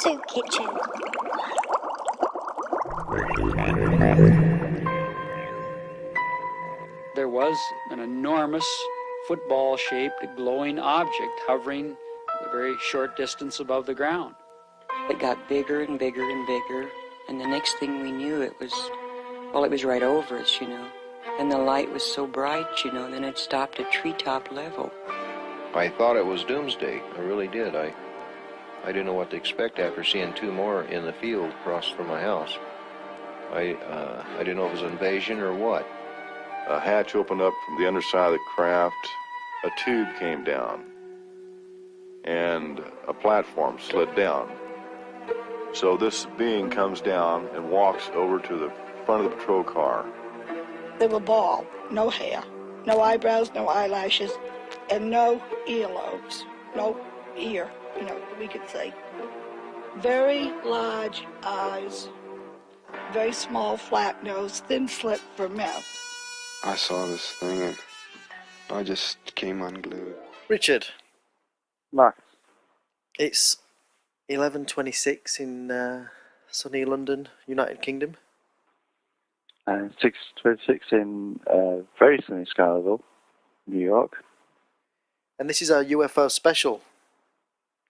soup kitchen. There was an enormous football-shaped glowing object hovering a very short distance above the ground. It got bigger and bigger and bigger, and the next thing we knew it was right over us, you know. And the light was so bright, you know, then it stopped at treetop level. I thought it was doomsday. I really did. I didn't know what to expect after seeing two more in the field across from my house. I didn't know if it was an invasion or what. A hatch opened up from the underside of the craft. A tube came down, and a platform slid down. So this being comes down and walks over to the front of the patrol car. They were bald, no hair, no eyebrows, no eyelashes, and no earlobes, no ear, you know, we could say. Very large eyes, very small, flat nose, thin slit for mouth. I saw this thing and I just came unglued. Richard. Mark. It's 11:26 in sunny London, United Kingdom. And 6:26 in very sunny Schuylerville, New York. And this is our UFO special.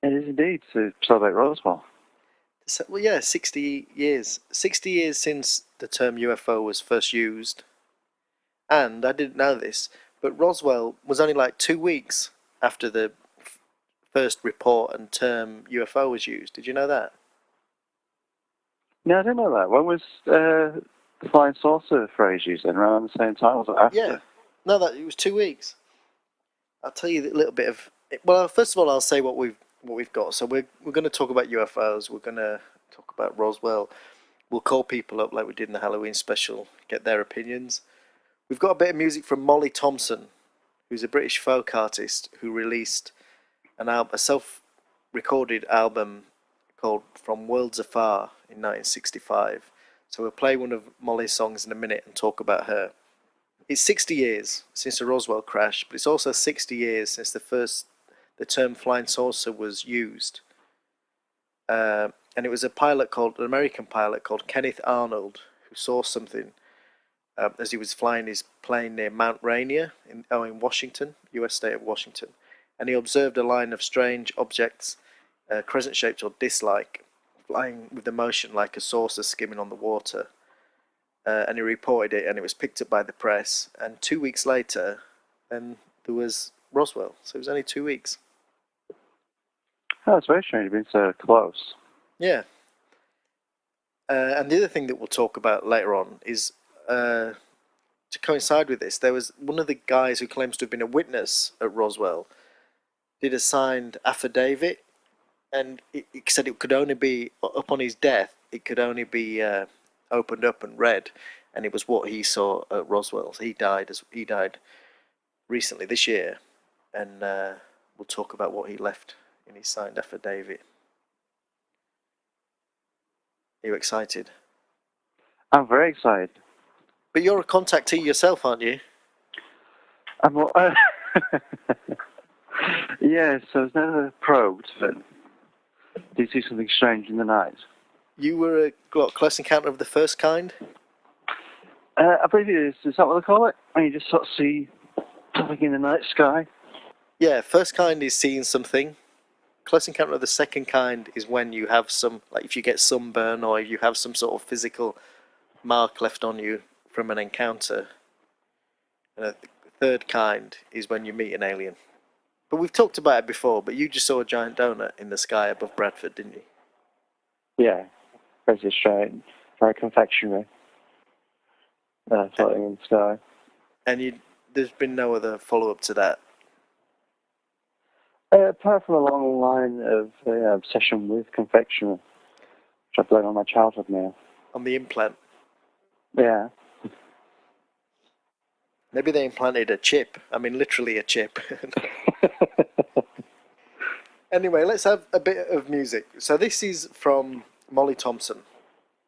It is indeed, to celebrate Roswell. So, well, yeah, 60 years. 60 years since the term UFO was first used. And I didn't know this, but Roswell was only like 2 weeks after the first report and term UFO was used. Did you know that? No, I didn't know that. When was the flying saucer phrase used then? Around the same time? Was it after? Yeah. No, that it was 2 weeks. I'll tell you a little bit of. Well, first of all, I'll say what we've got. So we're going to talk about UFOs. We're going to talk about Roswell. We'll call people up like we did in the Halloween special, get their opinions. We've got a bit of music from Molly Thompson, who's a British folk artist who released a self-recorded album called From Worlds Afar in 1965. So we'll play one of Molly's songs in a minute and talk about her. It's 60 years since the Roswell crash, but it's also 60 years since the term flying saucer was used. And it was an American pilot called Kenneth Arnold, who saw something as he was flying his plane near Mount Rainier in Washington, U.S. state of Washington. And he observed a line of strange objects, crescent-shaped or disc-like, flying with the motion like a saucer skimming on the water. And he reported it, and it was picked up by the press. And 2 weeks later, then there was Roswell. So it was only 2 weeks. Oh, it's very strange. You've been so close. Yeah. And the other thing that we'll talk about later on is, to coincide with this, there was one of the guys who claims to have been a witness at Roswell did a signed affidavit, and it said it could only be, upon his death, it could only be opened up and read, and it was what he saw at Roswell. So he died recently this year, and we'll talk about what he left in his signed affidavit. Are you excited? I'm very excited. But you're a contactee yourself, aren't you? Yeah, so it's never probed, but did you see something strange in the night? You were a close encounter of the first kind? I believe it is. Is that what they call it? When you just sort of see something in the night sky? Yeah, first kind is seeing something. Close encounter of the second kind is when you have some, like if you get sunburn or you have some sort of physical mark left on you from an encounter. And the third kind is when you meet an alien. But we've talked about it before, but you just saw a giant donut in the sky above Bradford, didn't you? Yeah, crazy straight, very confectionery, floating in the sky. And there's been no other follow-up to that? Apart from a long line of obsession with confectionery, which I've learned on my childhood now. On the implant? Yeah. Maybe they implanted a chip. I mean, literally a chip. Anyway, let's have a bit of music. So this is from Molly Thompson.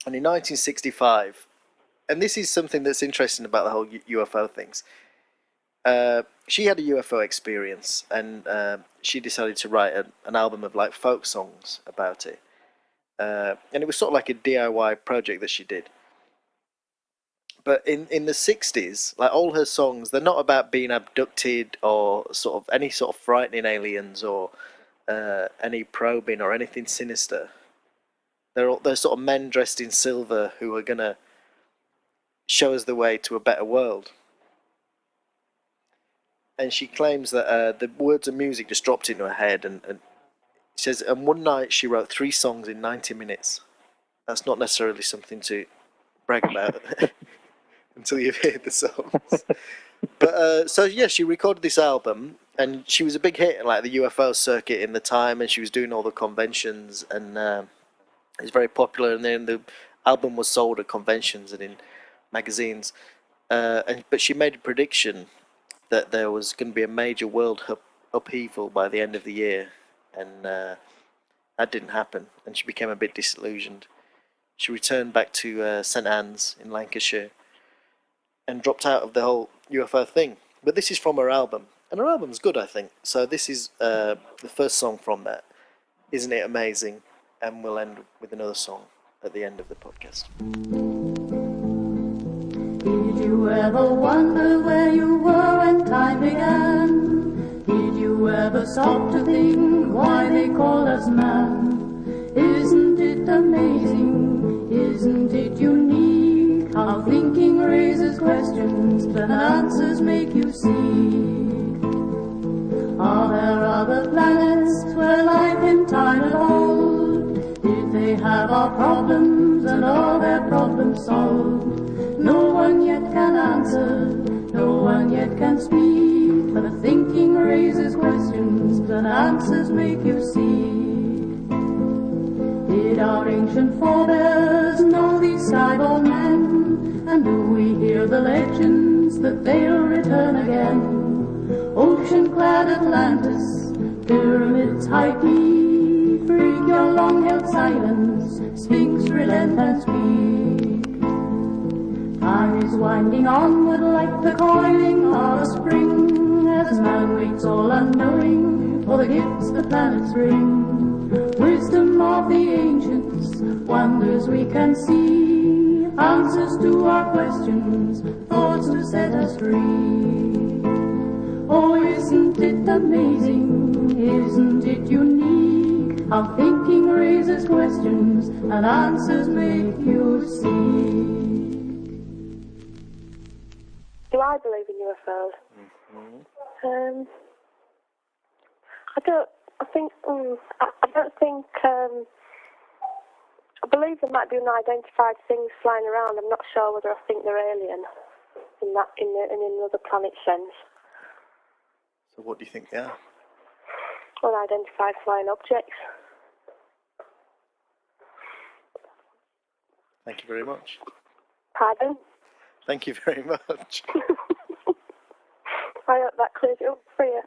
And in 1965, and this is something that's interesting about the whole UFO things. She had a UFO experience, and she decided to write an album of like folk songs about it. and it was sort of like a DIY project that she did. But in the 60s, like all her songs, they're not about being abducted or sort of any sort of frightening aliens or any probing or anything sinister. They're sort of men dressed in silver who are gonna show us the way to a better world. And she claims that the words and music just dropped into her head, and she says, and one night she wrote 3 songs in 90 minutes. That's not necessarily something to brag about until you've heard the songs. But so yeah, she recorded this album, and she was a big hit in like the UFO circuit in the time, and she was doing all the conventions, and it was very popular. And then the album was sold at conventions and in magazines. But she made a prediction that there was going to be a major world upheaval by the end of the year, and that didn't happen, and she became a bit disillusioned. She returned back to St Anne's in Lancashire and dropped out of the whole UFO thing. But this is from her album, and her album's good, I think. So this is the first song from that. Isn't it amazing? And we'll end with another song at the end of the podcast. Did you ever wonder where you were when time began? Did you ever stop to think why they call us man? Isn't it amazing? Isn't it unique? How thinking raises questions and answers make you see. Are there other planets where life in time evolved? Did they have our problems and are their problems solved? No one yet can answer, no one yet can speak, but the thinking raises questions and answers make you see. Did our ancient forebears know these cyborg men? And do we hear the legends that they'll return again? Ocean-clad Atlantis, pyramids Haiti, freak your long-held silence, Sphinx relent and speak. Time is winding onward like the coiling of a spring, as man waits all unknowing for the gifts the planets bring. Wisdom of the ancients, wonders we can see, answers to our questions, thoughts to set us free. Oh, isn't it amazing? Isn't it unique? How thinking raises questions and answers make you see. Do I believe in UFOs? Mm-hmm. I believe there might be unidentified things flying around. I'm not sure whether I think they're alien in another planet sense. So what do you think they are? Unidentified flying objects. Thank you very much. Pardon? Thank you very much. I hope that clears it up for you.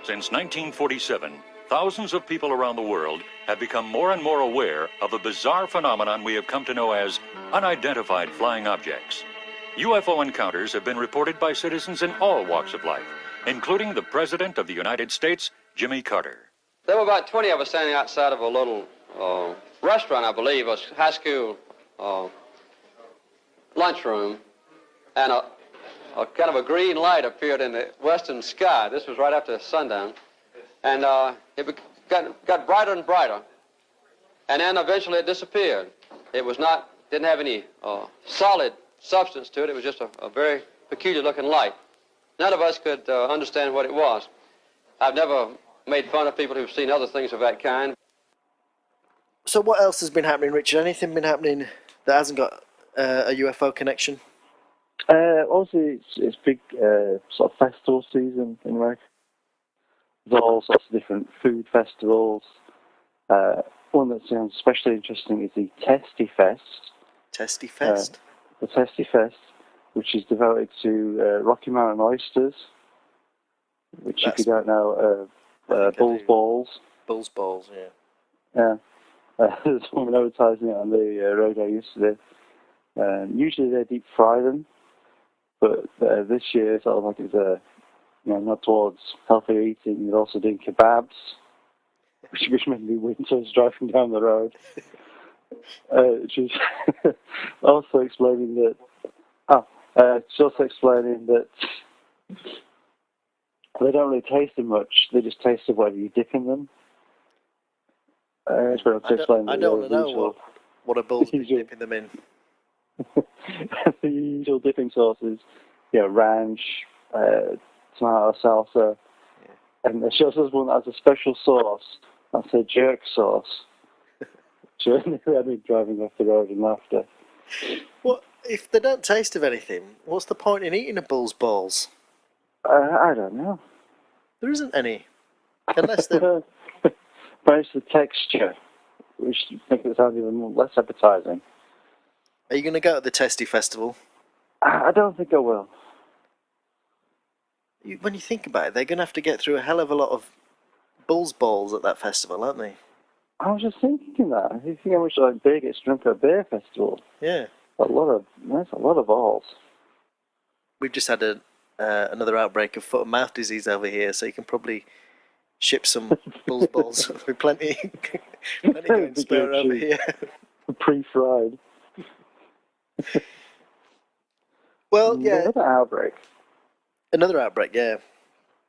Since 1947, thousands of people around the world have become more and more aware of a bizarre phenomenon we have come to know as unidentified flying objects. UFO encounters have been reported by citizens in all walks of life, including the President of the United States, Jimmy Carter. There were about 20 of us standing outside of a little restaurant, I believe, a high school lunchroom, and a kind of a green light appeared in the western sky. This was right after sundown. And it got brighter and brighter. And then eventually it disappeared. It didn't have any solid substance to it. It was just a very peculiar looking light. None of us could understand what it was. I've never made fun of people who've seen other things of that kind. So what else has been happening, Richard? Anything been happening that hasn't got a UFO connection? Also, it's big sort of festival season in America. There's all sorts of different food festivals. One that sounds especially interesting is the Testy Fest. Testy Fest? The Testy Fest, which is devoted to Rocky Mountain oysters, which, if you don't know, bull's balls. Bull's balls, yeah. Yeah. There's a woman advertising it on the road I used to live. Usually they deep fry them, but this year, sort of like it's not towards healthy eating, they're also doing kebabs. which made me wince. I was driving down the road. She's also explaining that. She's also explaining that they don't really taste them much. They just taste of whatever you dip in them. I don't want to know what a bull's been dipping them in. The usual dipping sauces, ranch, tomato salsa, and she also has one that has a special sauce. That's a jerk sauce. She had me driving off the road in laughter. What if they don't taste of anything? What's the point in eating a bull's balls? I don't know. There isn't any, unless they're. But it's the texture, which makes it sound even less appetizing. Are you going to go to the Testy Festival? I don't think I will. When you think about it, they're going to have to get through a hell of a lot of bull's balls at that festival, aren't they? I was just thinking that. You think how much beer gets drunk at a beer festival? Yeah. That's a lot of balls. We've just had another outbreak of foot and mouth disease over here, so you can probably ship some bull's balls with plenty going spare over here. Pre-fried. Well, yeah. Another outbreak, yeah.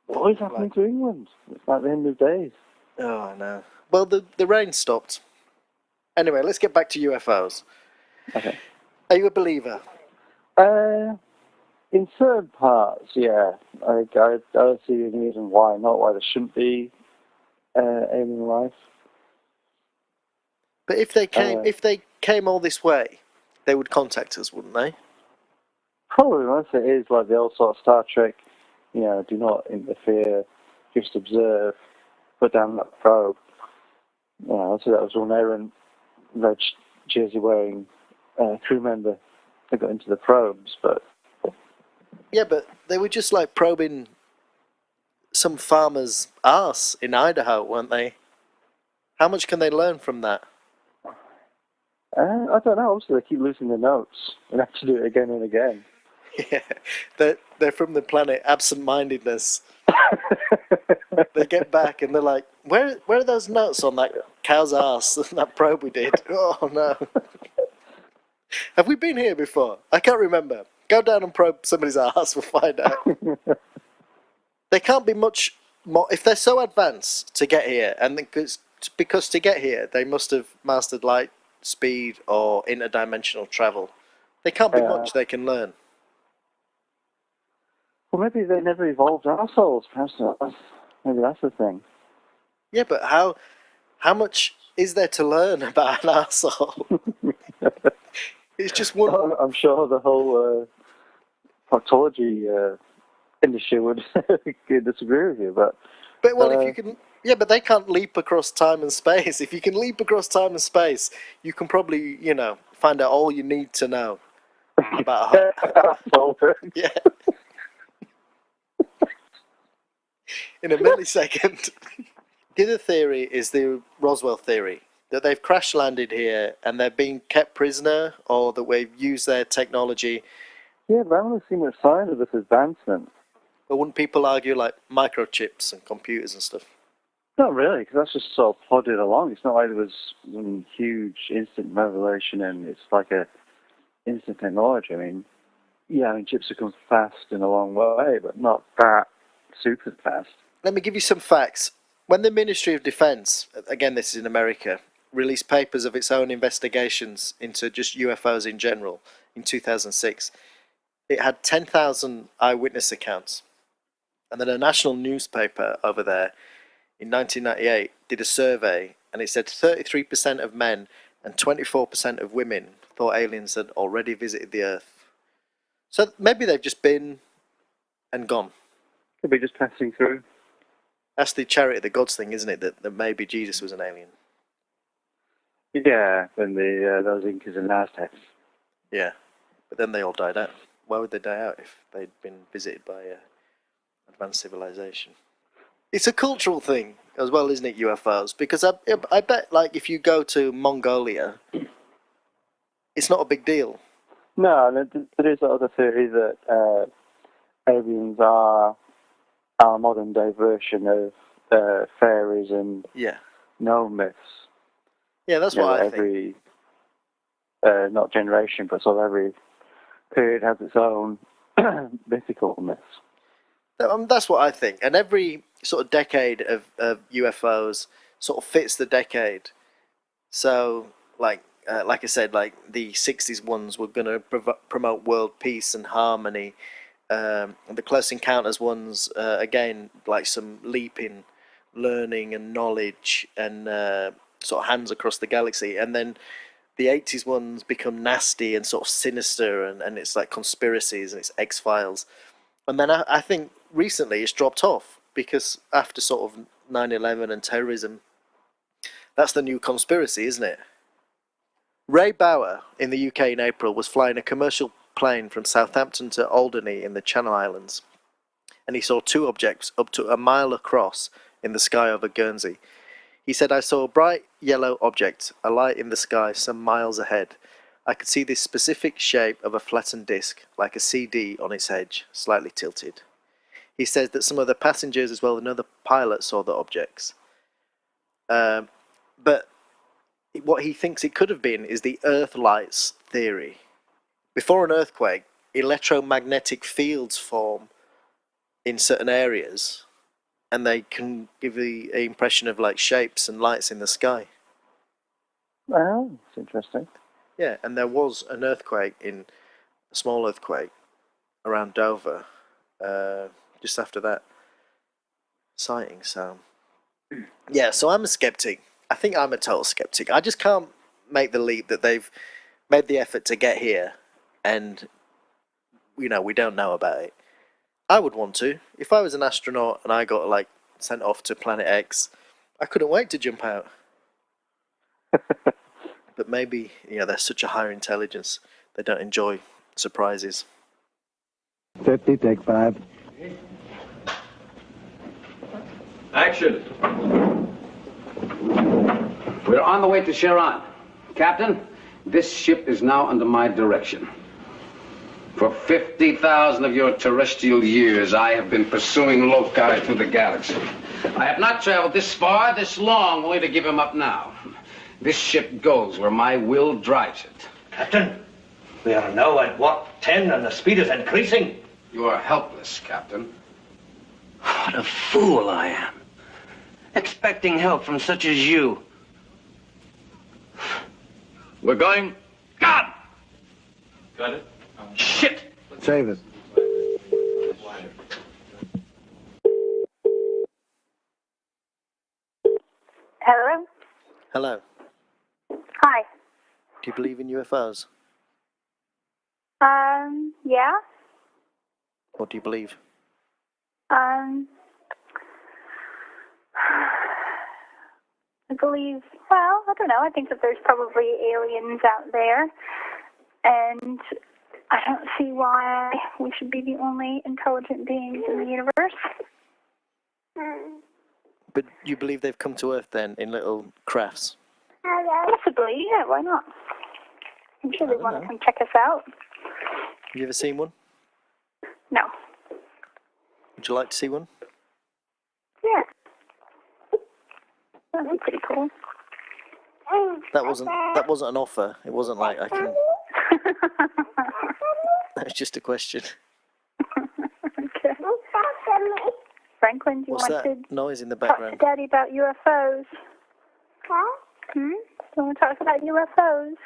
What is happening to England? It's like the end of days. Oh, I know. Well, the rain stopped. Anyway, let's get back to UFOs. Okay. Are you a believer? In certain parts, yeah. I don't see any reason why there shouldn't be alien life. But if they came all this way, they would contact us, wouldn't they? Probably, unless it is like the old sort of Star Trek, do not interfere, just observe, put down that probe. So that was one errant red jersey wearing crew member that got into the probes, but. Yeah, but they were just like probing some farmer's arse in Idaho, weren't they? How much can they learn from that? I don't know. Obviously, they keep losing their notes and have to do it again and again. Yeah, they're from the planet absent-mindedness. They get back and they're like, where are those notes on that cow's arse, that probe we did? Oh, no. Have we been here before? I can't remember. Go down and probe somebody's arse, we'll find out. They can't be much more, if they're so advanced to get here, and because to get here, they must have mastered light speed or interdimensional travel. They can't be much they can learn. Well, maybe they never evolved assholes. Perhaps maybe that's the thing. Yeah, but how much is there to learn about an arsehole? It's just one. I'm sure the whole proctology industry would disagree with you, but if you can, but they can't leap across time and space. If you can leap across time and space, you can probably, find out all you need to know about yeah. In a millisecond. The other theory is the Roswell theory, that they've crash landed here and they're being kept prisoner, or that we've used their technology. Yeah, but I haven't seen much sign of this advancement. But wouldn't people argue like microchips and computers and stuff? Not really, because that's just sort of plodded along. It's not like there was some huge instant revelation and it's like a instant technology. Chips have come fast in a long way, but not that super fast. Let me give you some facts. When the Ministry of Defense, again this is in America, released papers of its own investigations into just UFOs in general in 2006, it had 10,000 eyewitness accounts. And then a national newspaper over there in 1998 did a survey, and it said 33% of men and 24% of women thought aliens had already visited the Earth. So maybe they've just been and gone. Could be just passing through. That's the Chariot of the Gods thing, isn't it? That maybe Jesus was an alien. Yeah, when those Incas and Aztecs. Yeah, but then they all died out. Why would they die out if they'd been visited by advanced civilization? It's a cultural thing as well, isn't it, UFOs? Because I bet, like, if you go to Mongolia, it's not a big deal. No, there is another theory that aliens are our modern day version of fairies and known myths. Yeah, that's what I think. Not generation, but sort of every period has its own mythical myths. That's what I think. And every sort of decade of UFOs sort of fits the decade. So, like I said, like the 60s ones were going to promote world peace and harmony. The Close Encounters ones, again, like some leaping learning and knowledge and sort of hands across the galaxy. And then the 80s ones become nasty and sort of sinister, and it's like conspiracies and it's X-Files. And then I think recently it's dropped off because after sort of 9/11 and terrorism, that's the new conspiracy, isn't it? Ray Bauer in the UK in April was flying a commercial plane from Southampton to Alderney in the Channel Islands, and he saw two objects up to a mile across in the sky over Guernsey. He said, "I saw a bright yellow object, a light in the sky some miles ahead. I could see this specific shape of a flattened disc, like a CD on its edge, slightly tilted." He says that some of the passengers as well as another pilot saw the objects. But what he thinks it could have been is the Earth lights theory. Before an earthquake, electromagnetic fields form in certain areas, and they can give the impression of like shapes and lights in the sky. Oh, that's interesting. Yeah, and there was an earthquake, a small earthquake, around Dover, just after that sighting. So, yeah, so I'm a skeptic. I think I'm a total skeptic. I just can't make the leap that they've made the effort to get here, and we don't know about it. I would want to. If I was an astronaut and I got like sent off to Planet X, I couldn't wait to jump out. But maybe, they're such a higher intelligence, they don't enjoy surprises. 50, take 5. Action. We're on the way to Sharon. Captain, this ship is now under my direction. For 50,000 of your terrestrial years, I have been pursuing loci through the galaxy. I have not traveled this far, this long, only to give him up now. This ship goes where my will drives it. Captain, we are now at Mach 10 and the speed is increasing. You are helpless, Captain. What a fool I am. Expecting help from such as you. We're going. God! Got it? Shit! Save it. Hello? Hello. Hi. Do you believe in UFOs? Yeah. What do you believe? I believe, well, I don't know. I think that there's probably aliens out there. And I don't see why we should be the only intelligent beings in the universe. But you believe they've come to Earth then in little crafts? Possibly, yeah, why not? I'm sure they want to come check us out. Have you ever seen one? No. Would you like to see one? Yeah. That'd be pretty cool. That wasn't an offer. It wasn't like I can. That was just a question. Okay. Franklin, do you What's want that to noise in the talk background? to Daddy about UFOs? Huh? Do you want to talk about UFOs?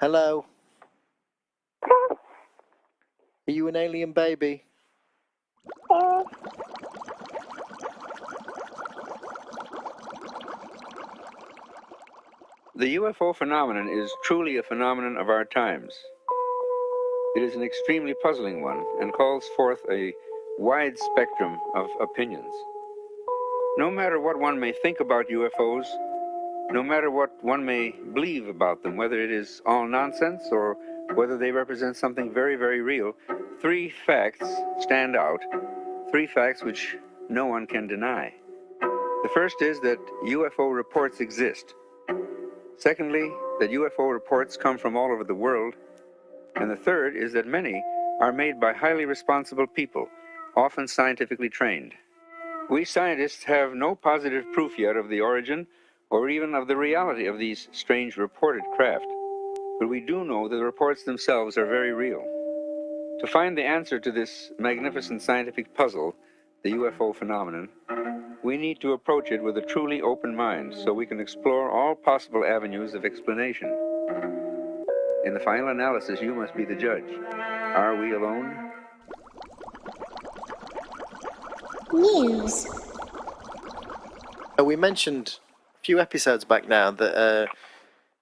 Hello. Are you an alien baby? The UFO phenomenon is truly a phenomenon of our times. It is an extremely puzzling one and calls forth a wide spectrum of opinions. No matter what one may think about UFOs, no matter what one may believe about them, whether it is all nonsense or whether they represent something very, very real, three facts stand out, three facts which no one can deny. The first is that UFO reports exist. Secondly, that UFO reports come from all over the world. And the third is that many are made by highly responsible people, often scientifically trained. We scientists have no positive proof yet of the origin or even of the reality of these strange reported craft, but we do know that the reports themselves are very real. To find the answer to this magnificent scientific puzzle, the UFO phenomenon, we need to approach it with a truly open mind so we can explore all possible avenues of explanation. In the final analysis, you must be the judge. Are we alone? News. We mentioned a few episodes back now that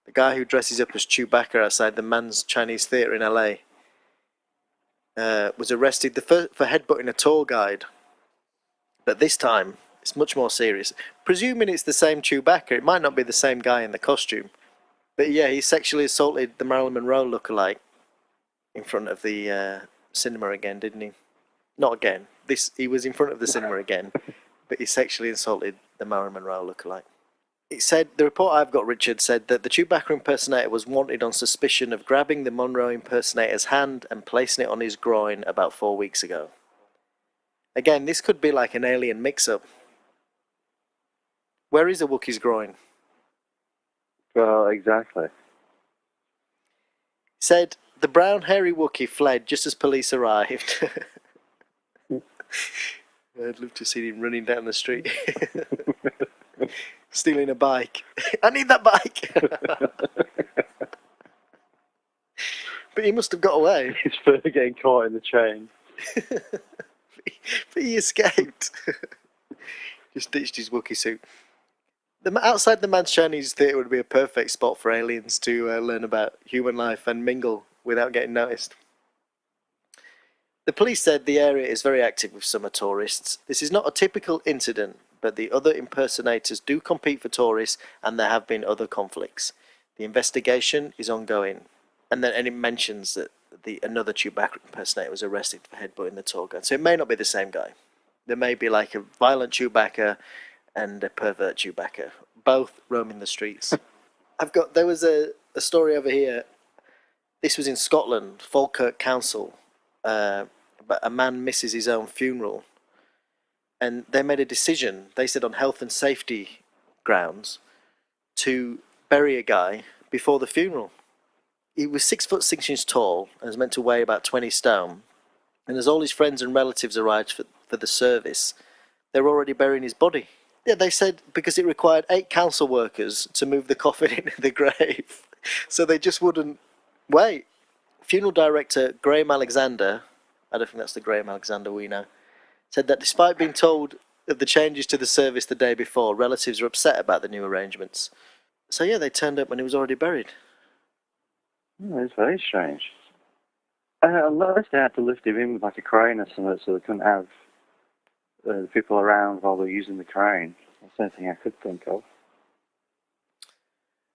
the guy who dresses up as Chewbacca outside the Man's Chinese Theatre in LA was arrested for headbutting a tour guide. But this time, it's much more serious. Presuming it's the same Chewbacca, it might not be the same guy in the costume. But yeah, he sexually assaulted the Marilyn Monroe lookalike in front of the cinema again, didn't he? Not again. He was in front of the cinema again, but he sexually assaulted the Marilyn Monroe lookalike. It said, the report I've got, Richard, said that the Chewbacca impersonator was wanted on suspicion of grabbing the Monroe impersonator's hand and placing it on his groin about 4 weeks ago. Again, this could be like an alien mix-up. Where is a Wookiee's groin? Well, exactly. Said, the brown hairy Wookiee fled just as police arrived. I'd love to see him running down the street. Stealing a bike. I need that bike! But he must have got away. He's further getting caught in the chain. But he escaped. Just ditched his Wookiee suit. Outside the Man's Chinese Theatre would be a perfect spot for aliens to learn about human life and mingle without getting noticed. The police said the area is very active with summer tourists. This is not a typical incident, but the other impersonators do compete for tourists and there have been other conflicts. The investigation is ongoing. And it mentions that another Chewbacca impersonator was arrested for headbutting the tour guide. So it may not be the same guy. There may be like a violent Chewbacca and a pervert Chewbacca, both roaming the streets. There was a story over here. This was in Scotland, Falkirk Council. But a man misses his own funeral. And they made a decision, they said on health and safety grounds, to bury a guy before the funeral. He was 6'6" tall and was meant to weigh about 20 stone. And as all his friends and relatives arrived for the service, they were already burying his body. Yeah, they said because it required 8 council workers to move the coffin into the grave. So they just wouldn't wait. Funeral director Graham Alexander, I don't think that's the Graham Alexander we know, said that despite being told of the changes to the service the day before, relatives were upset about the new arrangements. So yeah, they turned up when he was already buried. It's very strange. Unless they had to lift him in with like a crane or something, so they couldn't have the people around while they're using the crane. That's the only thing I could think of.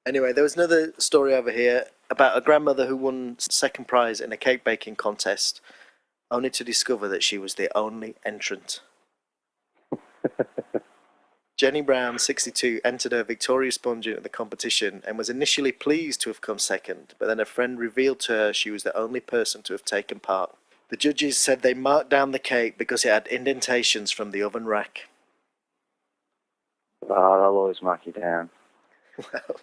Anyway, there was another story over here about a grandmother who won second prize in a cake baking contest, only to discover that she was the only entrant. Jenny Brown, 62, entered her Victoria sponge at the competition and was initially pleased to have come second, but then a friend revealed to her she was the only person to have taken part. The judges said they marked down the cake because it had indentations from the oven rack. Oh, they'll always mark you down. Well,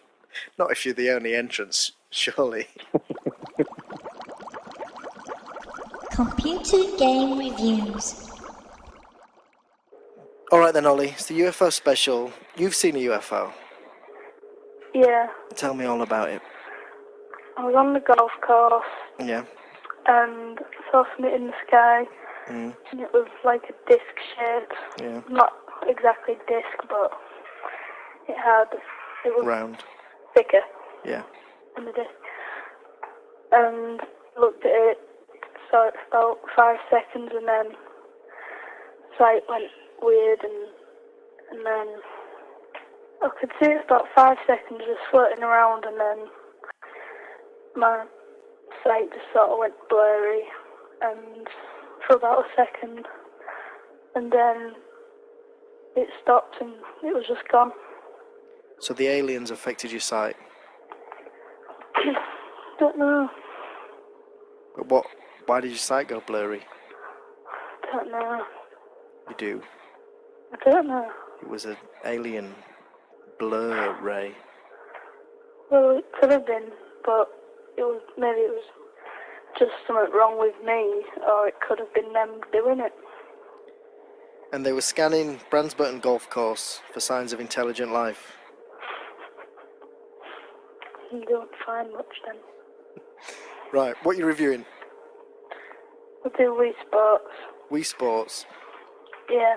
not if you're the only entrance, surely. Computer game reviews. Alright then, Ollie, it's the UFO special. You've seen a UFO. Yeah. Tell me all about it. I was on the golf course. Yeah. And saw something in the sky. Mm. And it was like a disc shape. Yeah. Not exactly disc, but it was round. Thicker. Yeah. Than the disc. And looked at it, saw it for about 5 seconds, and then sight went weird, and then I could see it for about 5 seconds just floating around, and then my sight just sort of went blurry, and for about a second, and then it stopped and it was just gone. So the aliens affected your sight? Don't know. But why did your sight go blurry? Don't know. You do? I don't know. It was an alien blur ray. Well, it could have been, but maybe it was just something wrong with me, or it could have been them doing it. And they were scanning Bransburton Golf Course for signs of intelligent life. You don't find much then. Right, what are you reviewing? We do Wii Sports. Wii Sports. Yeah.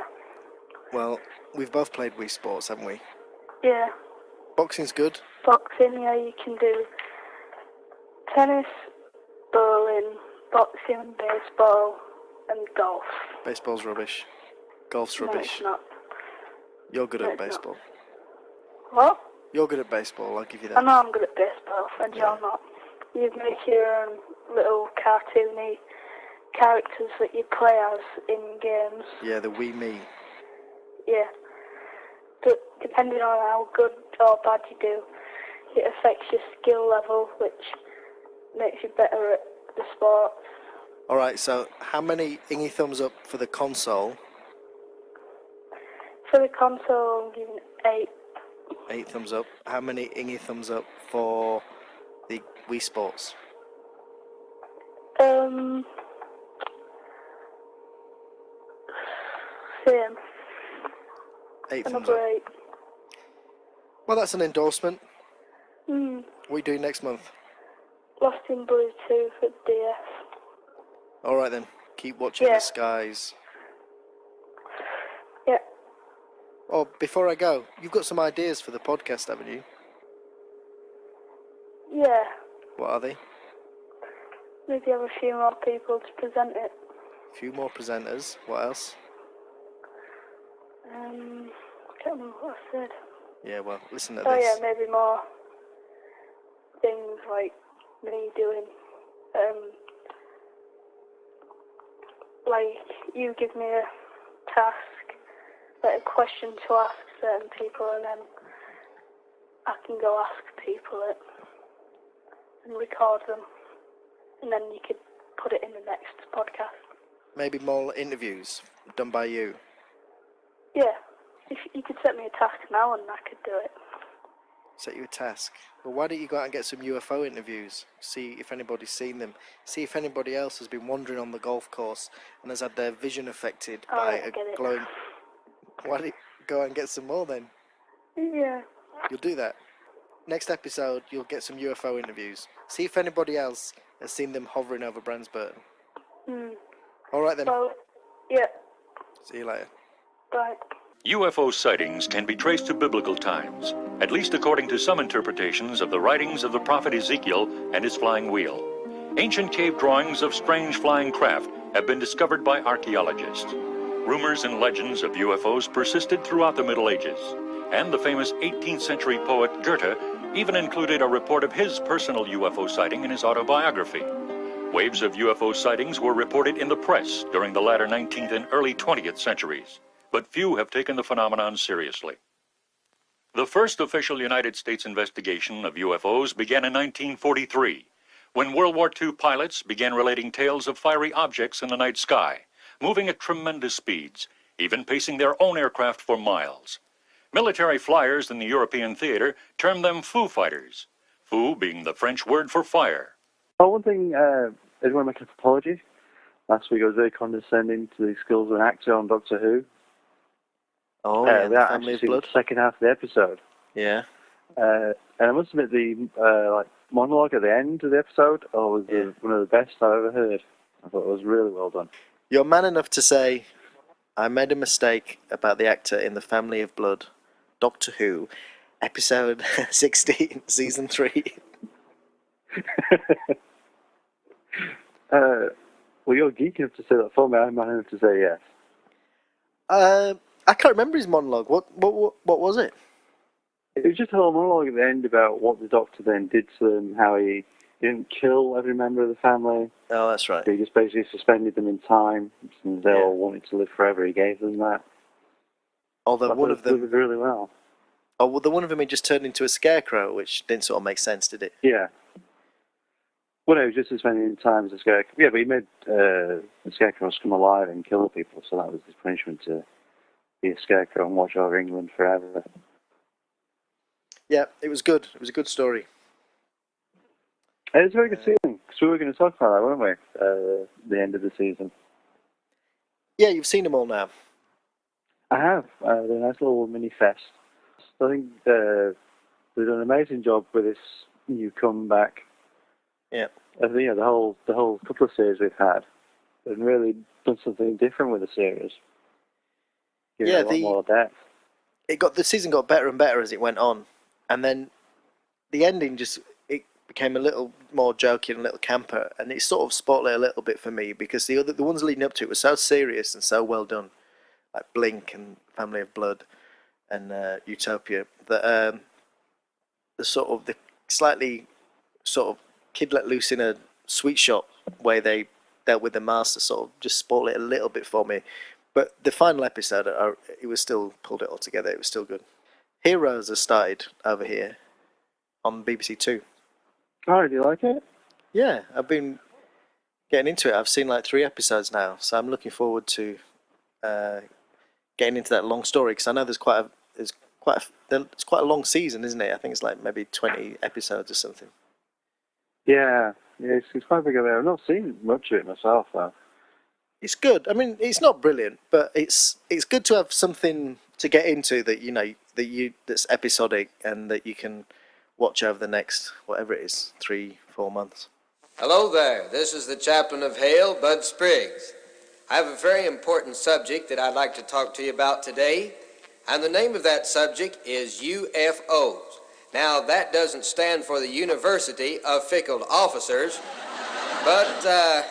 Well, we've both played Wii Sports, haven't we? Yeah. Boxing's good. Boxing, yeah, you can do tennis, bowling, boxing, baseball, and golf. Baseball's rubbish. Golf's No, rubbish. it's not. You're good No, at it's not. baseball. What? You're good at baseball, I'll give you that. I know I'm good at baseball, and you're not. You make your own little cartoony characters that you play as in games. Yeah, the Wii Me. Yeah. But depending on how good or bad you do, it affects your skill level, which makes you better at the sport. Alright, so how many ingy thumbs up for the console? For the console, I'm giving it 8. 8 thumbs up. How many ingy thumbs up for the Wii Sports? Same. 8 thumbs Another up. 8. Well, that's an endorsement. Hmm. What are you doing next month? Lost in Blue 2 for DS. Alright then, keep watching Yeah. the skies. Yeah. Oh, before I go, you've got some ideas for the podcast, haven't you? Yeah. What are they? Maybe have a few more people to present it. A few more presenters. What else? I can't remember what I said. Yeah, well, listen to Oh this. yeah, maybe more things like me doing, like you give me a task, like a question to ask certain people, and then I can go ask people it and record them, and then you could put it in the next podcast. Maybe more interviews done by you. Yeah, if you could set me a task now and I could do it. Set you a task. Well, why don't you go out and get some UFO interviews? See if anybody's seen them. See if anybody else has been wandering on the golf course and has had their vision affected by a glowing... Why don't you go out and get some more then? Yeah. You'll do that. Next episode, you'll get some UFO interviews. See if anybody else has seen them hovering over Bransburton. Alright then. Well, yeah. See you later. Bye. UFO sightings can be traced to biblical times, at least according to some interpretations of the writings of the prophet Ezekiel and his flying wheel. Ancient cave drawings of strange flying craft have been discovered by archaeologists. Rumors and legends of UFOs persisted throughout the Middle Ages, and the famous 18th century poet Goethe even included a report of his personal UFO sighting in his autobiography. Waves of UFO sightings were reported in the press during the latter 19th and early 20th centuries, but few have taken the phenomenon seriously. The first official United States investigation of UFOs began in 1943, when World War II pilots began relating tales of fiery objects in the night sky, moving at tremendous speeds, even pacing their own aircraft for miles. Military flyers in the European theater termed them foo fighters, foo being the French word for fire. Oh, one thing, I just want to make an apology. Last week I was very condescending to the skills of an actor on Doctor Who. Oh, yeah, the without Family actually of seeing Blood. the second half of the episode. Yeah. And I must admit, the monologue at the end of the episode was one of the best I've ever heard. I thought it was really well done. You're man enough to say, I made a mistake about the actor in The Family of Blood, Doctor Who, episode 16, season 3. Well, you're geek enough to say that for me. I'm man enough to say yes. I can't remember his monologue. What was it? It was just a whole monologue at the end about what the Doctor then did to them, how he didn't kill every member of the family. Oh, that's right. He just basically suspended them in time, since they all wanted to live forever. He gave them that. Although one of them did really well. Oh, well, the one of them he just turned into a scarecrow, which didn't sort of make sense, did it? Yeah. Well, no, he was just suspended in time as a scarecrow. Yeah, but he made the scarecrows come alive and kill people, so that was his punishment to be a scarecrow and watch over England forever. Yeah, it was good. It was a good story. It was a very good season, because we were going to talk about that, weren't we? The end of the season. Yeah, you've seen them all now. I have. They're a nice little mini fest. I think they've done an amazing job with this new comeback. Yeah. The whole couple of series we've had, and really done something different with the series. Giving it a lot more depth. The season got better and better as it went on, and then the ending it became a little more jokey and a little camper, and it sort of spoiled it a little bit for me because the ones leading up to it were so serious and so well done, like Blink and Family of Blood and Utopia, that the slightly sort of kid let loose in a sweet shop way they dealt with the master sort of just spoiled it a little bit for me. But the final episode, it was still pulled it all together. It was still good. Heroes has started over here on BBC Two. Oh, do you like it? Yeah, I've been getting into it. I've seen like 3 episodes now, so I'm looking forward to getting into that long story because I know it's quite a long season, isn't it? I think it's like maybe 20 episodes or something. Yeah, it's quite big of it. I've not seen much of it myself, though. It's good. I mean, it's not brilliant, but it's good to have something to get into that that's episodic and that you can watch over the next whatever it is, 3-4 months. Hello there. This is the chaplain of Hale, Bud Spriggs. I have a very important subject that I'd like to talk to you about today, and the name of that subject is UFOs. Now, that doesn't stand for the University of Fickle Officers, but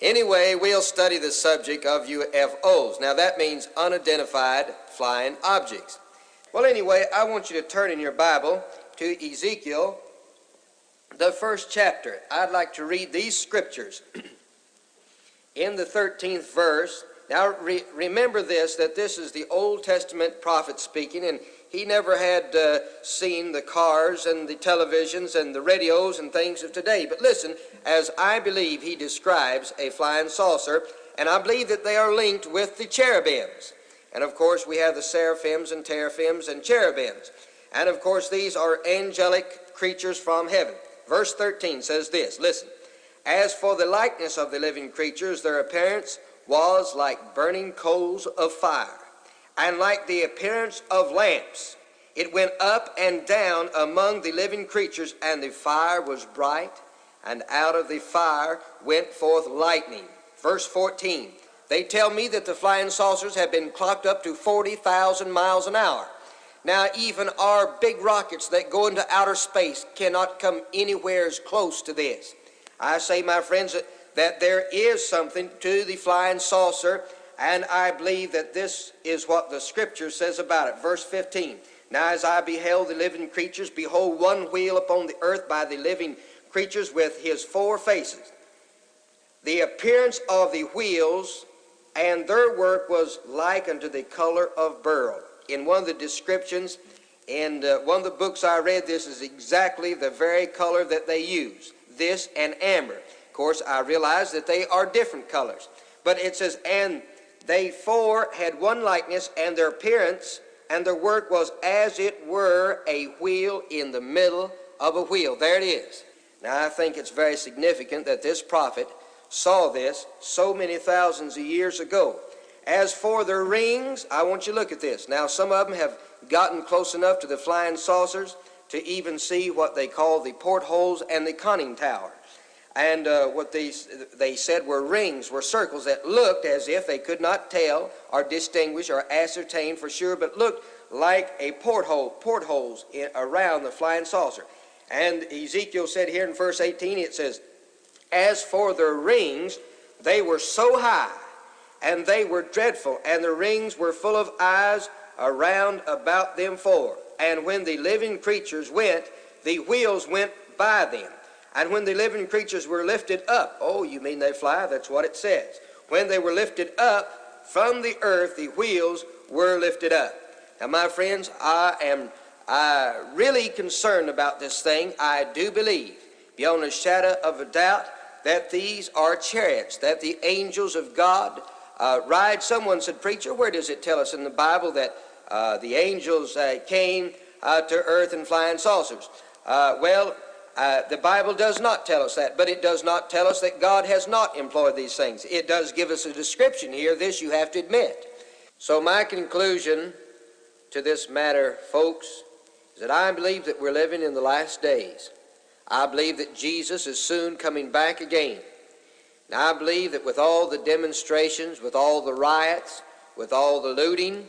anyway, we'll study the subject of UFOs. Now, that means unidentified flying objects. Well, anyway, I want you to turn in your Bible to Ezekiel, the 1st chapter. I'd like to read these scriptures. In the 13th verse, now remember that this is the Old Testament prophet speaking, and he never had seen the cars and the televisions and the radios and things of today. But listen, as I believe he describes a flying saucer, and I believe that they are linked with the cherubims. And of course we have the seraphims and teraphims and cherubims. And of course these are angelic creatures from heaven. Verse 13 says this, listen. As for the likeness of the living creatures, their appearance was like burning coals of fire, and like the appearance of lamps. It went up and down among the living creatures, and the fire was bright, and out of the fire went forth lightning. Verse 14, they tell me that the flying saucers have been clocked up to 40,000 miles an hour. Now, even our big rockets that go into outer space cannot come anywhere as close to this. I say, my friends, that there is something to the flying saucer, and I believe that this is what the Scripture says about it. Verse 15, now as I beheld the living creatures, behold, one wheel upon the earth by the living creatures with his 4 faces. The appearance of the wheels and their work was like unto the color of beryl. In one of the descriptions, in one of the books I read, this is exactly the very color that they use. This and amber. Of course, I realize that they are different colors. But it says, and they 4 had one likeness, and their appearance and their work was as it were a wheel in the middle of a wheel. There it is. Now, I think it's very significant that this prophet saw this so many thousands of years ago. As for the rings, I want you to look at this. Now, some of them have gotten close enough to the flying saucers to even see what they call the portholes and the conning tower. And what they said were rings, were circles that looked as if they could not tell or distinguish or ascertain for sure, but looked like a portholes around the flying saucer. And Ezekiel said here in verse 18, it says, as for the rings, they were so high, and they were dreadful, and the rings were full of eyes around about them 4. And when the living creatures went, the wheels went by them. And when the living creatures were lifted up, oh, you mean they fly? That's what it says. When they were lifted up from the earth, the wheels were lifted up. Now, my friends, I am really concerned about this thing. I do believe, beyond a shadow of a doubt, that these are chariots, that the angels of God ride. Someone said, preacher, where does it tell us in the Bible that the angels came to earth in flying saucers? The Bible does not tell us that, but it does not tell us that God has not employed these things. It does give us a description here. This you have to admit. So my conclusion to this matter, folks, is that I believe that we're living in the last days. I believe that Jesus is soon coming back again. And I believe that with all the demonstrations, with all the riots, with all the looting,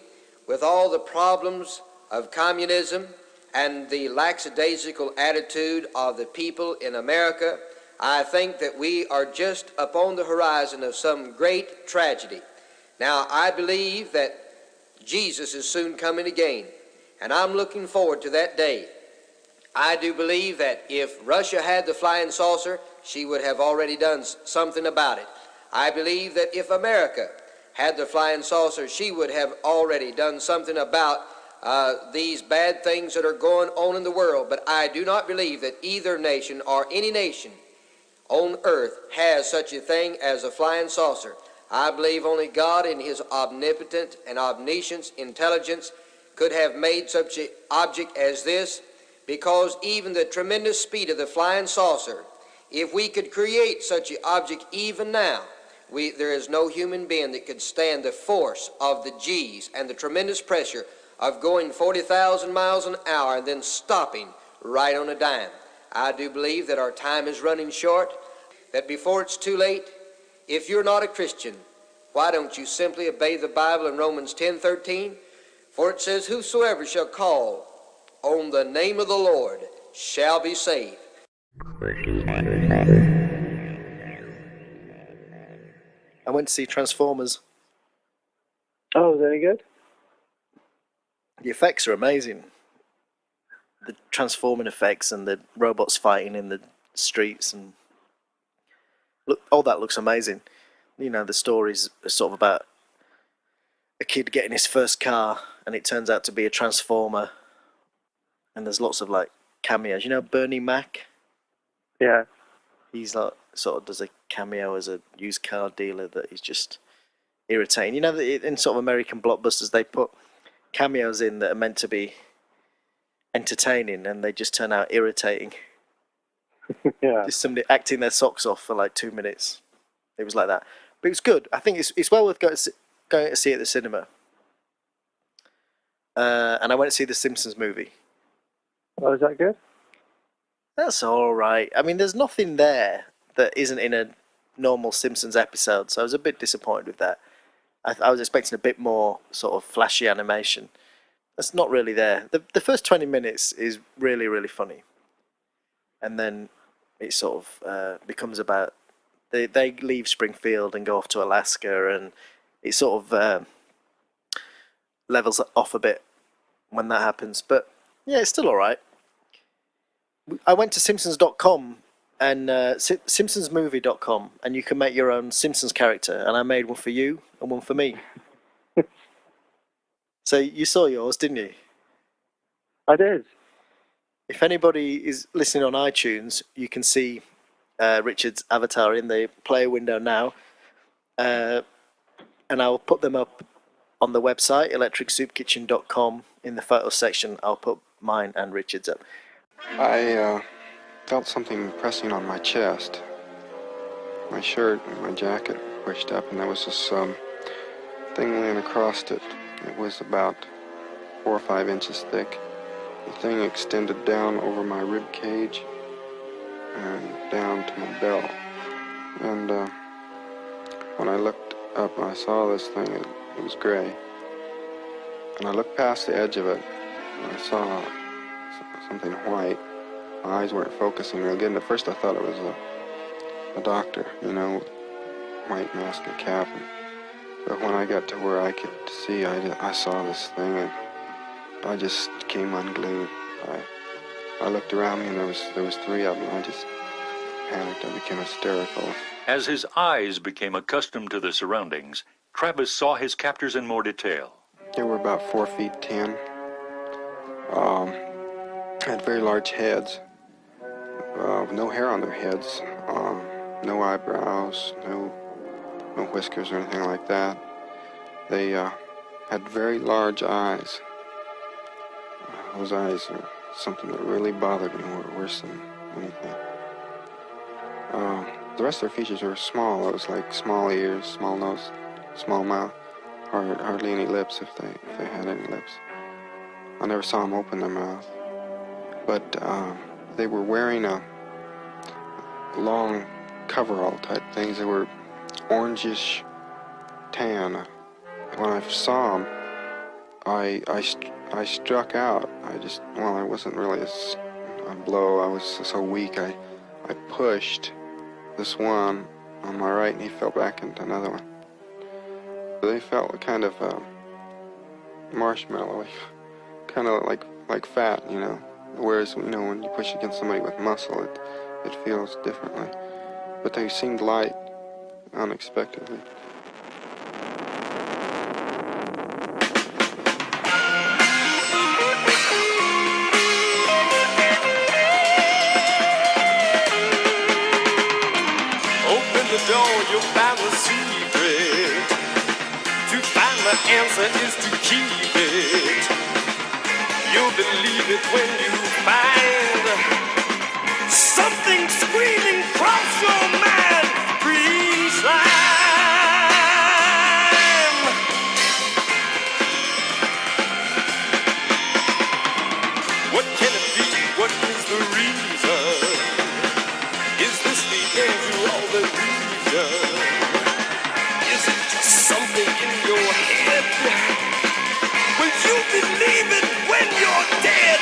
with all the problems of communism and the lackadaisical attitude of the people in America, I think that we are just upon the horizon of some great tragedy. Now, I believe that Jesus is soon coming again, and I'm looking forward to that day. I do believe that if Russia had the flying saucer, she would have already done something about it. I believe that if America had the flying saucer, she would have already done something about these bad things that are going on in the world. But I do not believe that either nation or any nation on earth has such a thing as a flying saucer. I believe only God in His omnipotent and omniscient intelligence could have made such an object as this, because even the tremendous speed of the flying saucer, if we could create such an object even now, there is no human being that could stand the force of the G's and the tremendous pressure of going 40,000 miles an hour and then stopping right on a dime. I do believe that our time is running short, that before it's too late, if you're not a Christian, why don't you simply obey the Bible in Romans 10:13? For it says, whosoever shall call on the name of the Lord shall be saved. I went to see Transformers. Oh, was any good? The effects are amazing. The transforming effects and the robots fighting in the streets, and look, all that looks amazing. You know, the story's sort of about a kid getting his first car, and it turns out to be a transformer. And there's lots of like cameos. You know Bernie Mac? Yeah. He's like sort of does a cameo as a used car dealer that is just irritating. You know that in sort of American blockbusters they put cameos in that are meant to be entertaining, and they just turn out irritating. Yeah. Just somebody acting their socks off for like 2 minutes. It was like that, but it was good. I think it's well worth going to see it at the cinema. And I went to see the Simpsons movie. Oh, is that good? That's all right. I mean, there's nothing there that isn't in a normal Simpsons episode, so I was a bit disappointed with that. I was expecting a bit more sort of flashy animation. That's not really there. The first 20 minutes is really, really funny. And then it sort of becomes about... They leave Springfield and go off to Alaska, and it sort of levels off a bit when that happens. But, yeah, it's still all right. I went to Simpsons.com and Simpsonsmovie.com, and you can make your own Simpsons character, and I made one for you and one for me. So you saw yours, didn't you? I did. If anybody is listening on iTunes, you can see Richard's avatar in the player window now, and I'll put them up on the website, electricsoupkitchen.com. In the photos section, I'll put mine and Richard's up. I felt something pressing on my chest. My shirt and my jacket pushed up, and there was this thing laying across it. It was about 4 or 5 inches thick. The thing extended down over my rib cage and down to my belt. And when I looked up, I saw this thing. It was gray. And I looked past the edge of it, and I saw something white. My eyes weren't focusing real good, and at first I thought it was a doctor, you know, white mask and cap. But when I got to where I could see, I saw this thing, and I just came unglued. I looked around me, and there was 3 of them. I just panicked. I became hysterical. As his eyes became accustomed to the surroundings, Travis saw his captors in more detail. They were about 4 feet 10. Had very large heads. No hair on their heads. No eyebrows. no whiskers or anything like that. They had very large eyes. Those eyes are something that really bothered me, worse than anything. The rest of their features were small. It was like small ears, small nose, small mouth, hardly any lips if they had any lips. I never saw them open their mouth. But they were wearing a long coverall type things. They were orangish tan. When I saw them, I struck out. I wasn't really a blow. I was so weak. I pushed this one on my right, and he fell back into another one. They felt kind of marshmallowy, kind of like fat, you know. Whereas, you know, when you push against somebody with muscle, it feels differently. But they seemed light, unexpectedly. Open the door, you'll find the secret. To find the answer is to keep it. You'll believe it when you find something screaming across your mind. Green slime. What can it be? What is the reason? Is this the end to all that we've done? Is it just something in your head? Will you believe it when you're dead?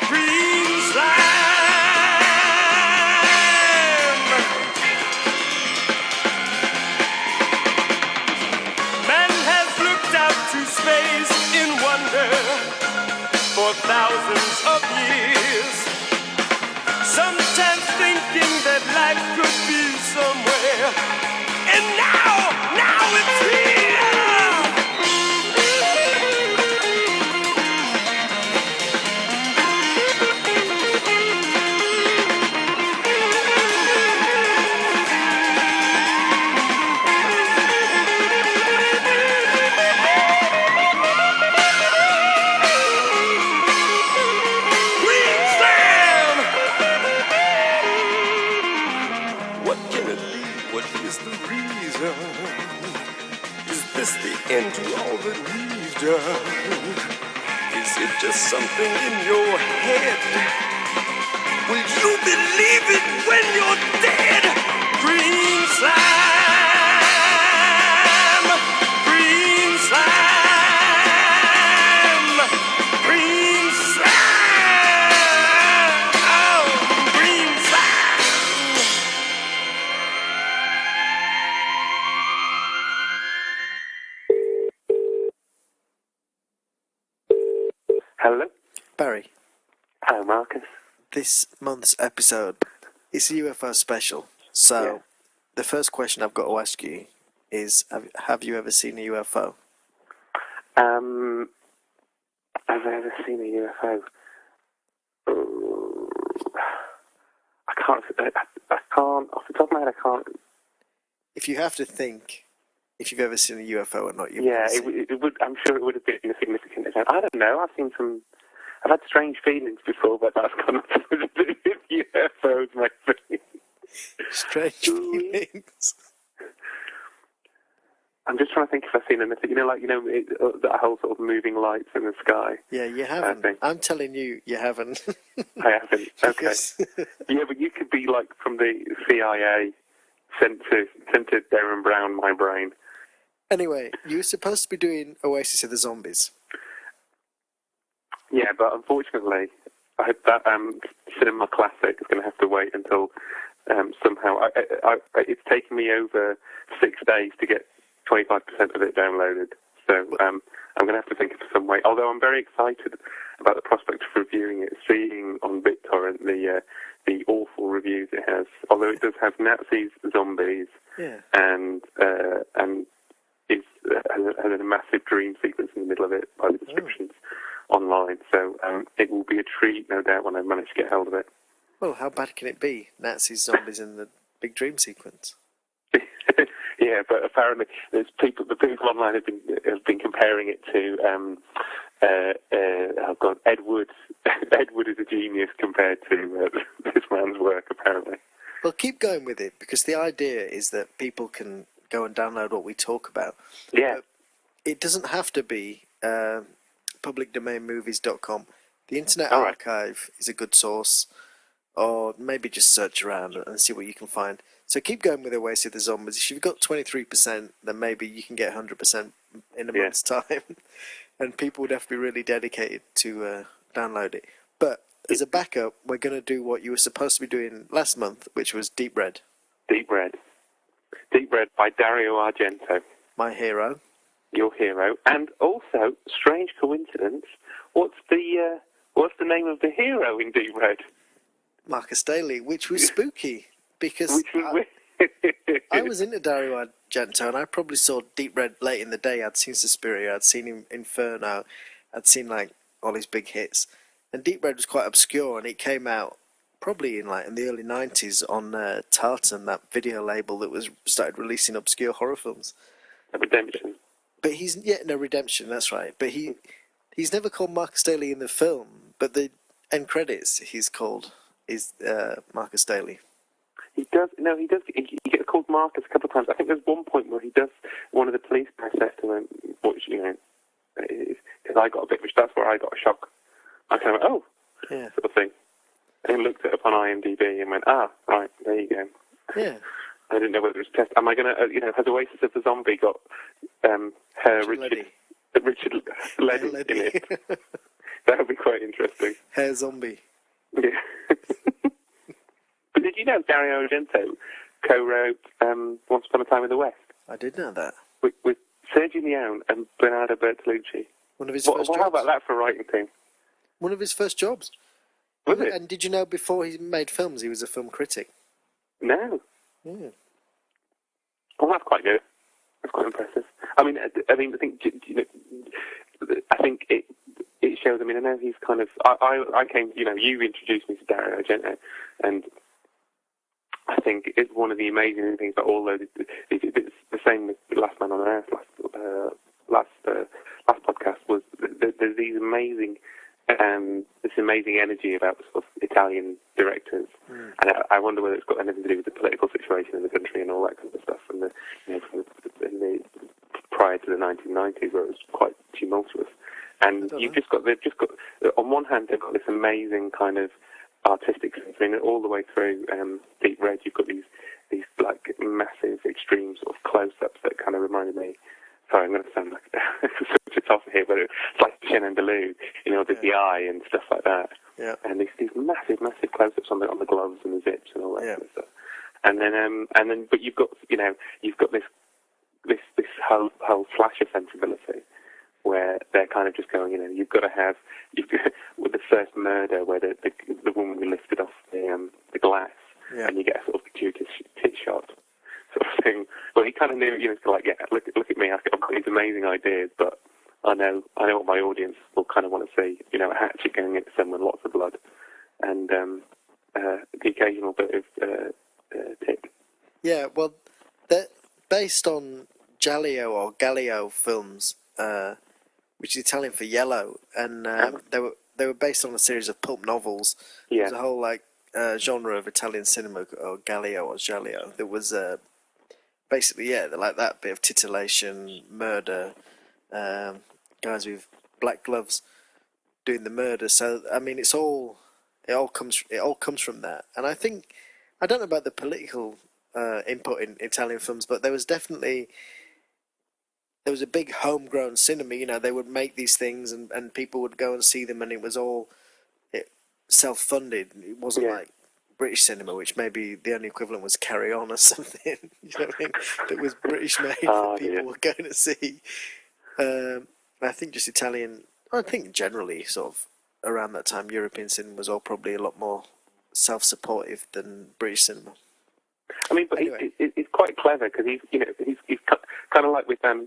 Green slime. Man has looked out to space in wonder for thousands of years. Sometimes thinking that life could be somewhere. And now it's here. Green slam. What can it be? What is the reason? Is this the end to all that we've done? Is it just something in your head? Will you believe it when you're dead? Green slime. Green slime. Green slime. Oh, green slime. Hello? Barry. Hello, Marcus. This month's episode is a UFO special. So, the first question I've got to ask you is, have you ever seen a UFO? Have I ever seen a UFO? I can't, off the top of my head, I can't. If you have to think if you've ever seen a UFO or not, it would. I'm sure it would have been a significant event. I don't know. I've had strange feelings before, but that's got nothing to do with UFOs, maybe. Strange feelings. I'm just trying to think if I've seen anything. That whole sort of moving lights in the sky. Yeah, you haven't. I'm telling you, you haven't. I haven't. Okay. Yeah, but you could be like from the CIA, sent to Darren Brown, my brain. Anyway, you were supposed to be doing Oasis of the Zombies. Yeah, but unfortunately, I hope that cinema classic is going to have to wait until somehow. It's taken me over 6 days to get 25% of it downloaded. So I'm going to have to think of some way. Although I'm very excited about the prospect of reviewing it, seeing on BitTorrent the awful reviews it has. Although it does have Nazis, zombies, and it has a massive dream sequence in the middle of it by the descriptions online. So it will be a treat, no doubt, when I manage to get hold of it. Well, how bad can it be? Nazis, zombies, and the big dream sequence. Yeah, Yeah, but apparently the people online have been comparing it to oh God, Ed Wood. Ed Wood is a genius compared to this man's work, apparently. Well, keep going with it, because the idea is that people can go and download what we talk about. Yeah. But it doesn't have to be publicdomainmovies.com. The Internet Archive is a good source, or maybe just search around and see what you can find. So keep going with Oasis of the Zombies. If you've got 23%, then maybe you can get 100% in a month's time. And people would have to be really dedicated to download it. But as a backup, we're going to do what you were supposed to be doing last month, which was Deep Red. Deep Red. Deep Red by Dario Argento. My hero. Your hero. And also, strange coincidence, what's the name of the hero in Deep Red? Marcus Daly, which was spooky, because I was into Dario Argento, and I probably saw Deep Red late in the day. I'd seen Suspiria, I'd seen him Inferno, I'd seen like all his big hits, and Deep Red was quite obscure, and it came out probably in the early 90s on Tartan, that video label that was started releasing obscure horror films. Redemption. But Redemption, that's right. But he's never called Marcus Daly in the film, but the end credits he's called is Marcus Daly. He does. No, he does. He gets called Marcus a couple of times. I think there's one point where he does. One of the police guys says to him, which because I got a bit. That's where I got a shock. I kind of went, sort of thing. And looked it up on IMDb and went, right, there you go. Yeah. I didn't know whether it was test. Am I going to, has Oasis of the Zombie got Richard Leddy in it? That would be quite interesting. Hair Zombie. Yeah. But did you know Dario Argento co-wrote Once Upon a Time in the West? I did know that. With Sergio Leone and Bernardo Bertolucci. One of his first jobs. How about that for a writing team? One of his first jobs. Was it? And did you know before he made films he was a film critic? No. Yeah. Well, that's quite good. That's quite impressive. I think it shows. I mean, I know he's kind of. I came. You introduced me to Dario Argento, and I think it's one of the amazing things about all those. It's the same with Last Man on Earth. Last podcast was there's these amazing. This amazing energy about sort of Italian directors, and I wonder whether it's got anything to do with the political situation in the country and all that kind of stuff, and prior to the 1990s, where it was quite tumultuous. And they've just got on one hand they've got this amazing kind of artistic sense. I mean, all the way through Deep Red, you've got these like massive, extreme sort of close-ups that kind of reminded me. Sorry, I'm going to sound like such a tosser here, but it's like Shannon Deleu, the eye and stuff like that. Yeah. And these massive, massive close-ups on the gloves and the zips and all that kind of stuff. And then, but you've got this whole slasher sensibility, where they're kind of just going, you've got with the first murder where the woman we lifted off the glass, and you get a sort of gratuitous tit shot. Sort of thing. Well, he kind of knew, look at me. I've got these amazing ideas, but I know what my audience will kind of want to see. A hatchet going into someone, lots of blood, and the occasional bit of tip. Yeah, well, they're based on Gallio films, which is Italian for yellow, and they were based on a series of pulp novels. Yeah. There's a whole genre of Italian cinema, or Gallio or Giallo, that was basically, they're like that, bit of titillation, murder, guys with black gloves doing the murder. So I mean, it all comes from that. And I think, I don't know about the political input in Italian films, but there was a big homegrown cinema. They would make these things, and people would go and see them, and it was all self-funded. It wasn't like British cinema, which maybe the only equivalent was Carry On or something. You know what I mean? That was British made that people were going to see. I think just Italian. I think generally, sort of around that time, European cinema was all probably a lot more self-supportive than British cinema. I mean, but anyway. It's quite clever, because he's kind of like with the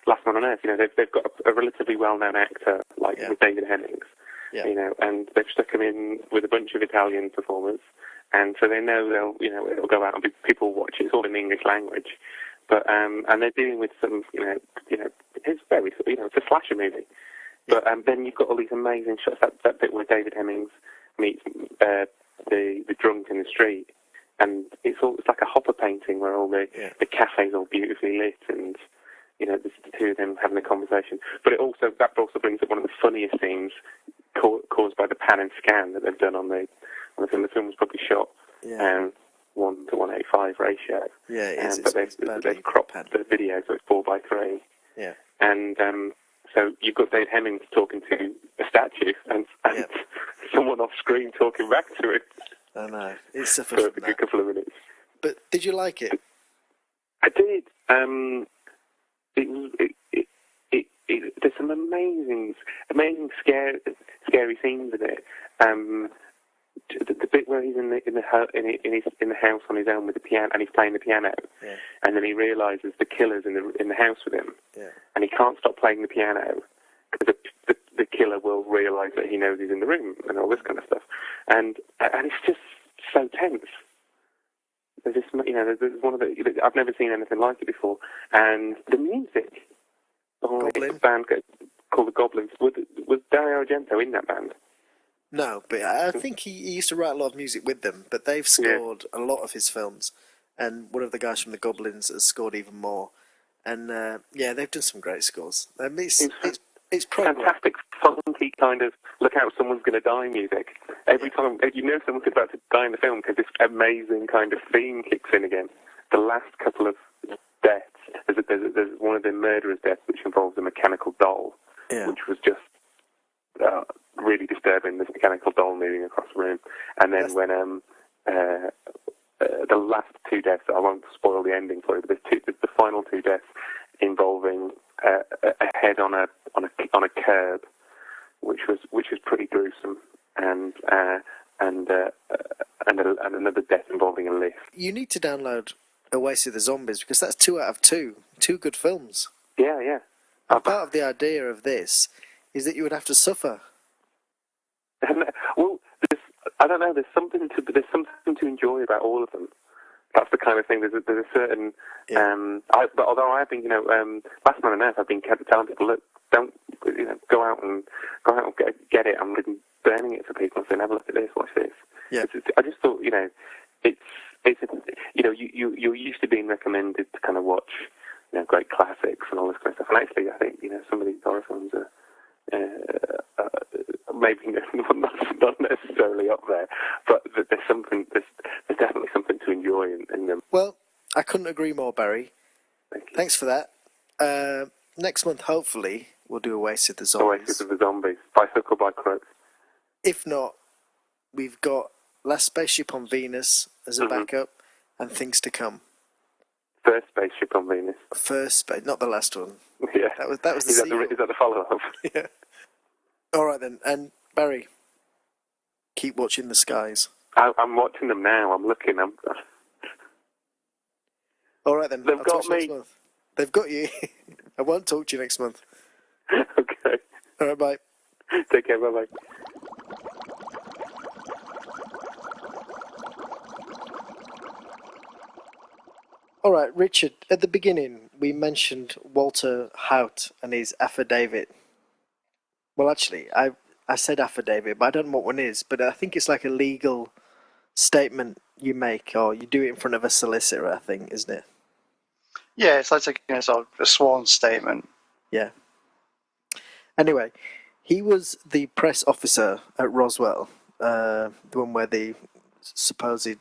Last Man on Earth. They've got a relatively well-known actor with David Hemmings. Yeah. And they've stuck him in with a bunch of Italian performers, and so they know it'll go out and people watch it. It's all in English language, but and they're dealing with some it's very it's a slasher movie, but then you've got all these amazing shots. That bit where David Hemmings meets the drunk in the street, and it's like a Hopper painting where all the cafe's all beautifully lit, and there's the two of them having a conversation. But that also brings up one of the funniest scenes caused by the pan and scan that they've done on the film. The film was probably shot 1 to 185 ratio. Yeah, it is. But they've cropped the video so it's 4:3. Yeah. And so you've got David Hemmings talking to a statue and someone off screen talking back to it. I know. It's a for a good couple of minutes. But did you like it? I did. There's some amazing scary scenes in it. The bit where he's in the house on his own with the piano, and he's playing the piano, and then he realizes the killer's in the house with him, and he can't stop playing the piano because the killer will realize that he knows he's in the room and all this kind of stuff, and it's just so tense. There's this, there's one of the I've never seen anything like it before, and the music. It's a band called the Goblins. Was Dario Argento in that band? No, but I think he used to write a lot of music with them, but they've scored a lot of his films, and one of the guys from the Goblins has scored even more. And they've done some great scores. It's fantastic, funky kind of look out, someone's going to die music. Every time someone's about to die in the film because this amazing kind of theme kicks in again. The last couple of deaths, there's one of the murderers' deaths which involves a mechanical doll, which was just really disturbing, this mechanical doll moving across the room. And then when the last two deaths, I won't spoil the ending for you, but there's the final two deaths involving a head on a curb, which was pretty gruesome, and another death involving a lift. You need to download Oasis of the Zombies because that's 2 out of 2 good films. Yeah. And part of the idea of this is that you would have to suffer. Well, I don't know. There's something to enjoy about all of them. That's the kind of thing. There's a certain. But although I've been, Last Man on Earth, I've been telling people, look, don't, go out and get it. I'm burning it for people and saying, have a look at this, watch this. Yeah. I just thought, you're used to being recommended to kind of watch, great classics and all this kind of stuff. And actually, I think, some of these horror films are maybe not necessarily up there, but there's definitely something to enjoy in them. Well, I couldn't agree more, Barry. Thanks for that. Next month, hopefully, we'll do Oasis of the Zombies. Oasis of the Zombies, by hook or by crook. If not, we've got Last Spaceship on Venus as a backup, and Things to Come. First Spaceship on Venus. Not the last one. Yeah. That was the sequel. Is that the follow-up? Yeah. All right then, and Barry, keep watching the skies. I'm watching them now. I'm looking. All right then. They've got me. Next month. They've got you. I won't talk to you next month. Okay. All right. Bye. Take care. Bye. All right, Richard, at the beginning, we mentioned Walter Haut and his affidavit. Well, actually, I said affidavit, but I don't know what one is, but I think it's like a legal statement you make, or you do it in front of a solicitor, I think, isn't it? Yeah, it's like sort of a sworn statement. Yeah. Anyway, he was the press officer at Roswell, the one where the supposed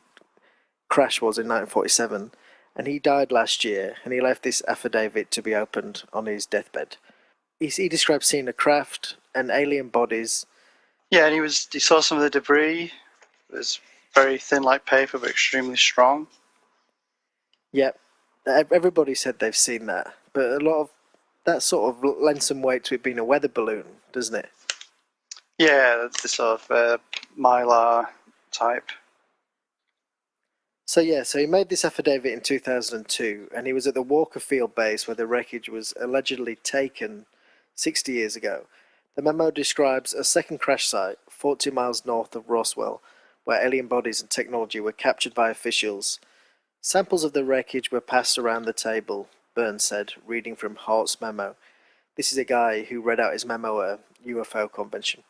crash was in 1947. And he died last year, and he left this affidavit to be opened on his deathbed. He described seeing a craft and alien bodies. Yeah, and he saw some of the debris. It was very thin like paper, but extremely strong. Yep. Everybody said they've seen that, but a lot of that sort of lends some weight to it being a weather balloon, doesn't it? Yeah, the sort of mylar type. So he made this affidavit in 2002, and he was at the Walker Field base where the wreckage was allegedly taken 60 years ago. The memo describes a second crash site 40 miles north of Roswell, where alien bodies and technology were captured by officials. Samples of the wreckage were passed around the table, Burns said, reading from Hart's memo. This is a guy who read out his memo at a UFO convention.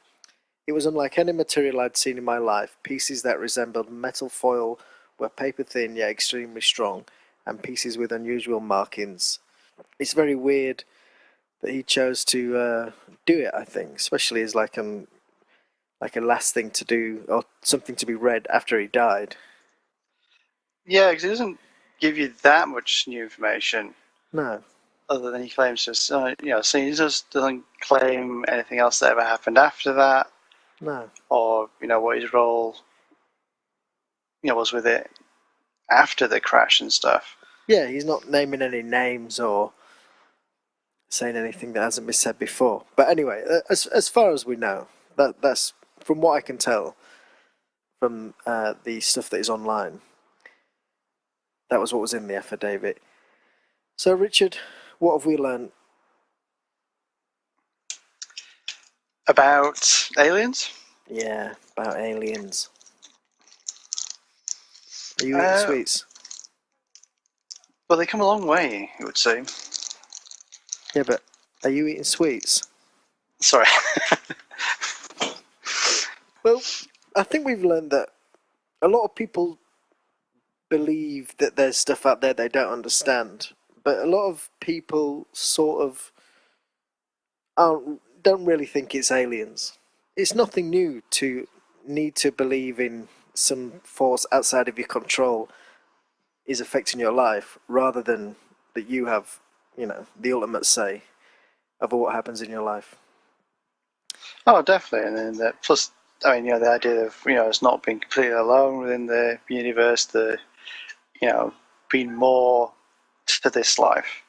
It was unlike any material I'd seen in my life. Pieces that resembled metal foil were paper thin yet extremely strong, and pieces with unusual markings. It's very weird that he chose to do it, I think, especially as like a last thing to do, or something to be read after he died. Yeah, because it doesn't give you that much new information. No. Other than he claims to, so he just doesn't claim anything else that ever happened after that. No. Or, what his role, was with it after the crash and stuff. Yeah, he's not naming any names or saying anything that hasn't been said before. But anyway, as far as we know, that's from what I can tell from the stuff that is online. That was what was in the affidavit. So, Richard, what have we learned? About aliens? Yeah, about aliens. Are you eating sweets? Well, they come a long way, it would seem. Yeah, but are you eating sweets? Sorry. Well, I think we've learned that a lot of people believe that there's stuff out there they don't understand, but a lot of people sort of don't really think it's aliens. It's nothing new to need to believe in some force outside of your control is affecting your life, rather than that you have, the ultimate say of what happens in your life. Oh, definitely. And then that, plus, the idea of, us not being completely alone within the universe, being more to this life.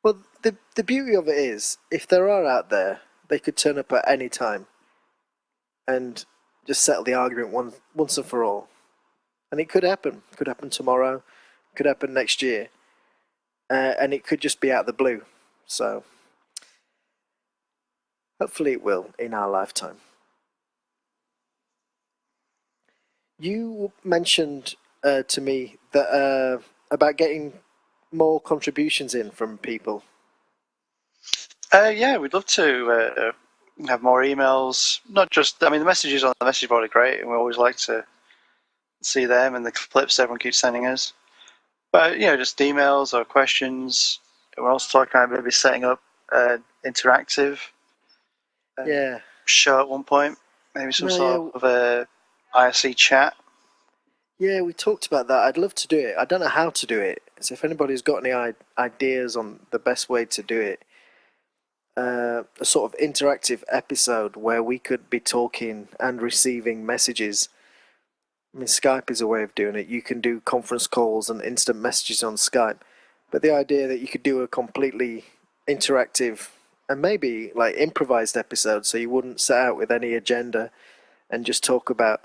Well, the beauty of it is, if there are out there, they could turn up at any time and just settle the argument once and for all. And it could happen. It could happen tomorrow. It could happen next year. And it could just be out of the blue. So, hopefully it will in our lifetime. You mentioned to me that about getting more contributions in from people. Yeah, we'd love to have more emails. Not just, the messages on the message board are great, and we always like to see them and the clips everyone keeps sending us. But, just emails or questions. We're also talking about maybe setting up interactive show at one point. Maybe some sort of a IRC chat. Yeah, we talked about that. I'd love to do it. I don't know how to do it. So if anybody's got any ideas on the best way to do it, a sort of interactive episode where we could be talking and receiving messages. Skype is a way of doing it. You can do conference calls and instant messages on Skype. But the idea that you could do a completely interactive and maybe like improvised episode, so you wouldn't set out with any agenda and just talk about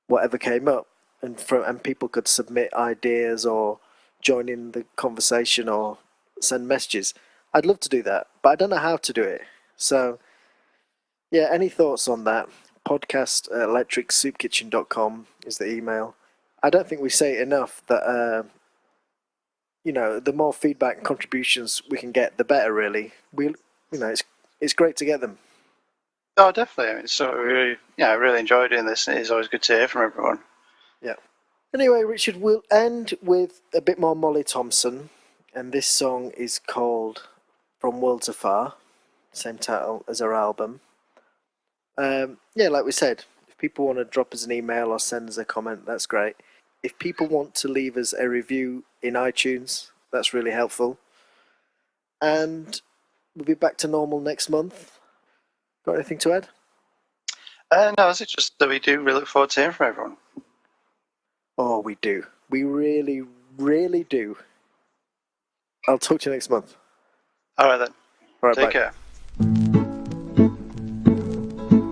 whatever came up, and people could submit ideas or join in the conversation or send messages. I'd love to do that, but I don't know how to do it. So, yeah, any thoughts on that? Podcast at electricsoupkitchen.com is the email. I don't think we say it enough that, the more feedback and contributions we can get, the better, really. It's great to get them. Oh, definitely. I really enjoy doing this, and it's always good to hear from everyone. Yeah. Anyway, Richard, we'll end with a bit more Molly Thompson, and this song is called From Worlds Afar, same title as her album. Like we said, if people want to drop us an email or send us a comment, that's great. If people want to leave us a review in iTunes, that's really helpful. And we'll be back to normal next month. Got anything to add? No, it's just that we do really look forward to hearing from everyone. Oh, we do. We really, really do. I'll talk to you next month. All right, then. All right, Take bye. care.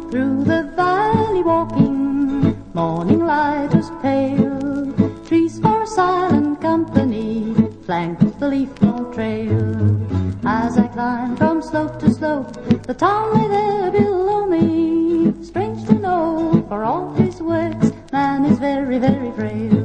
Through the valley walking, morning light was pale. Trees for silent company, flanked with the leaf-worn trail. As I climbed from slope to slope, the town lay there below me. Strange to know, for all his way, very, very frail.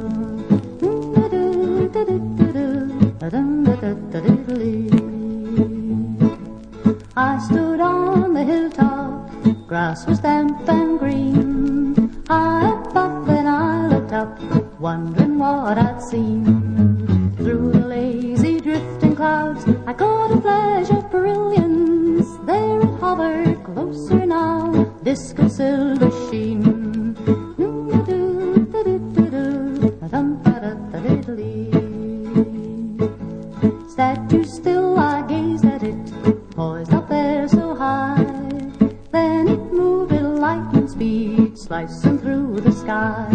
I stood on the hilltop, grass was damp and green. I above and I looked up, wondering what I'd seen. Through the lazy drifting clouds, I caught a flash of brilliance. There it hovered, closer now, disc of silver sheen. Statue still, I gazed at it, poised up there so high. Then it moved at lightning speed, slicing through the sky.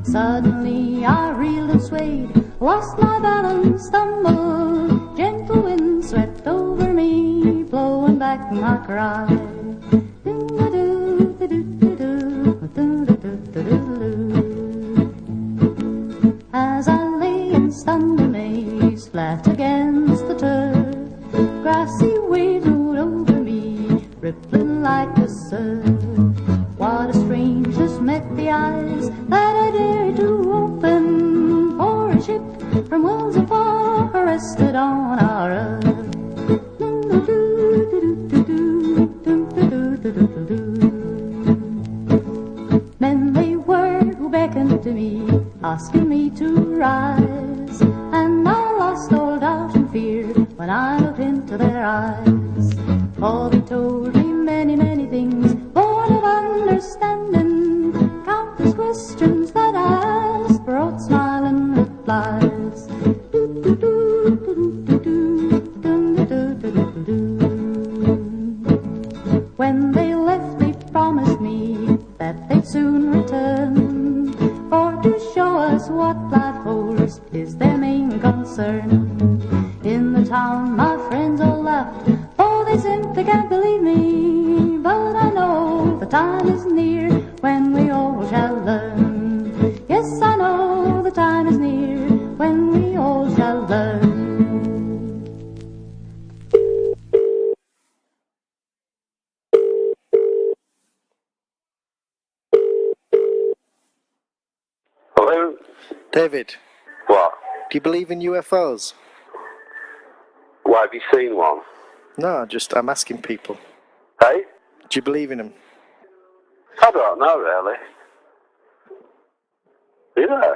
Suddenly I reeled and swayed, lost my balance, stumbled. Gentle wind swept over me, blowing back my cry. As I lay in stunned amaze, flat against the turf, grassy waves rolled over me, rippling like the surf. What a strangeness met the eyes that I dared to open, for a ship from worlds afar rested on our earth. Men they were who beckoned to me, asking me to rise, and I lost all doubt and fear when I looked into their eyes. For they told me many, many things, born of understanding. Countless questions that I asked brought smiling replies. When they left, they promised me that they'd soon return, for to show us what life holds is their main concern. In the town my friends all laughed, for they simply can't believe me. But I know the time is near when we all shall learn. Yes, I know the time is near when we all shall learn. Hello? David, What? do you believe in UFOs? Why, have you seen one? No, I'm asking people. Hey? Do you believe in them? I don't know, really. Do you?